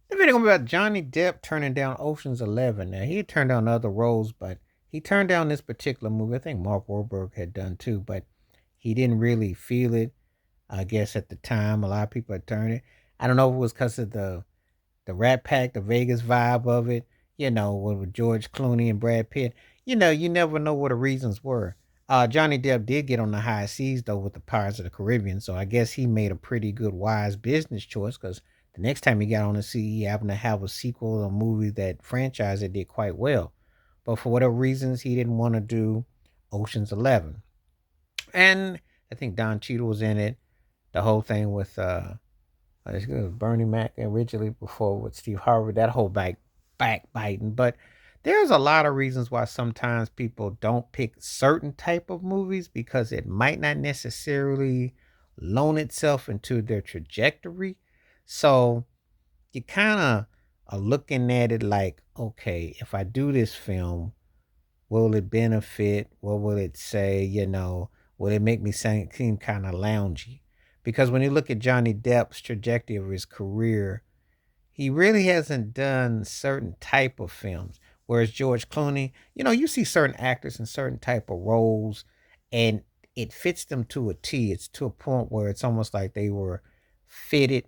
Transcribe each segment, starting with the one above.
The video about Johnny Depp turning down Ocean's 11. Now, he had turned down other roles, but he turned down this particular movie. I think Mark Wahlberg had done too, but he didn't really feel it. I guess at the time, a lot of people had turned it. I don't know if it was because of the Rat Pack, the Vegas vibe of it, with George Clooney and Brad Pitt. You never know what the reasons were. Johnny Depp did get on the high seas though with the Pirates of the Caribbean, so I guess he made a pretty good, wise business choice because the next time he got on the sea, he happened to have a sequel, a movie that franchise that did quite well. But for whatever reasons, he didn't want to do Ocean's 11. And I think Don Cheadle was in it. The whole thing with it's good. Bernie Mac originally before with Steve Harvey, that whole backbiting. But there's a lot of reasons why sometimes people don't pick certain type of movies because it might not necessarily loan itself into their trajectory. So you kind of are looking at it like, okay, if I do this film, will it benefit? What will it say? Will it make me seem kind of loungy? Because when you look at Johnny Depp's trajectory of his career, he really hasn't done certain type of films. Whereas George Clooney, you see certain actors in certain type of roles, and it fits them to a T. It's to a point where it's almost like they were fitted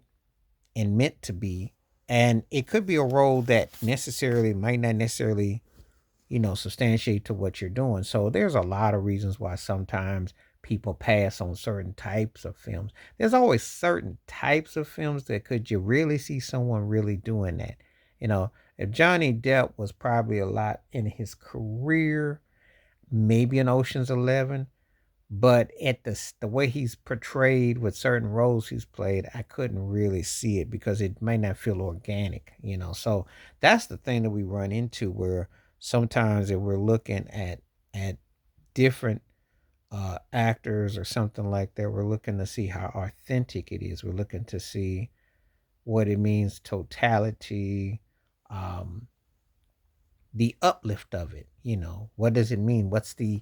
and meant to be. And it could be a role that necessarily might not necessarily substantiate to what you're doing. So there's a lot of reasons why sometimes people pass on certain types of films. There's always certain types of films that could you really see someone really doing that. You know, if Johnny Depp was probably a lot in his career, maybe in Ocean's 11, but at the way he's portrayed with certain roles he's played, I couldn't really see it because it may not feel organic. So that's the thing that we run into where sometimes if we're looking at different actors or something like that, we're looking to see how authentic it is. We're looking to see what it means totality, um, the uplift of it. What does it mean? What's the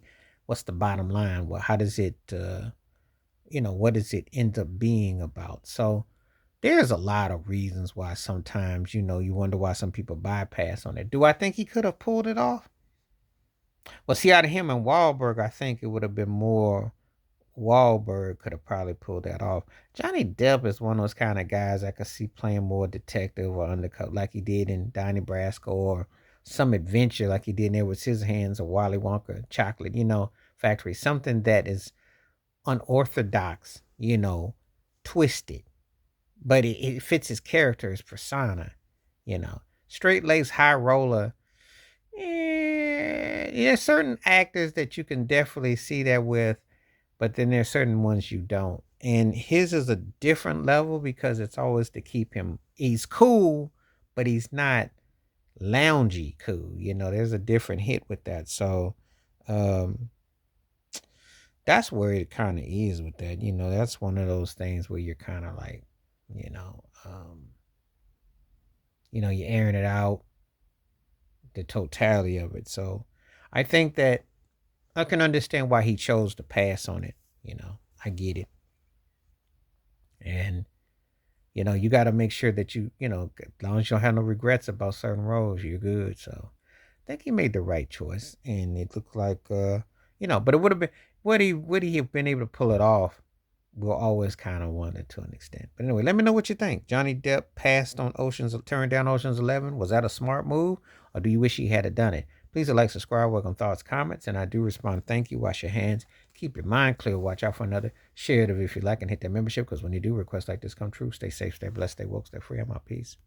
bottom line? Well, how does it what does it end up being about? So there's a lot of reasons why sometimes, you wonder why some people bypass on it. Do I think he could have pulled it off? Well, see, out of him and Wahlberg, I think it would have been more Wahlberg could have probably pulled that off. Johnny Depp is one of those kind of guys I could see playing more detective or undercover like he did in Donnie Brasco or some adventure like he did in Edward Scissorhands or Wally Wonka Chocolate, Factory. Something that is unorthodox, twisted, but it fits his character, his persona, you know. Straight laced high roller. Yeah, certain actors that you can definitely see that with, but then there's certain ones you don't. And his is a different level because it's always to keep him. He's cool, but he's not loungy cool. There's a different hit with that. So, um, that's where it kind of is with that. That's one of those things where you're kind of like, you know, um, you're airing it out, the totality of it. So I think that I can understand why he chose to pass on it. I get it. And, you got to make sure that as long as you don't have no regrets about certain roles, you're good. So I think he made the right choice. And it looked like, but it would have been, would he have been able to pull it off? We'll always kind of wonder to an extent. But anyway, let me know what you think. Johnny Depp passed on turned down Ocean's 11. Was that a smart move, or do you wish he had done it? Please like, subscribe, welcome thoughts, comments, and I do respond. Thank you. Wash your hands. Keep your mind clear. Watch out for another. Share it if you like, and hit that membership because when you do, requests like this come true. Stay safe, stay blessed, stay woke, stay free. I'm out. Peace.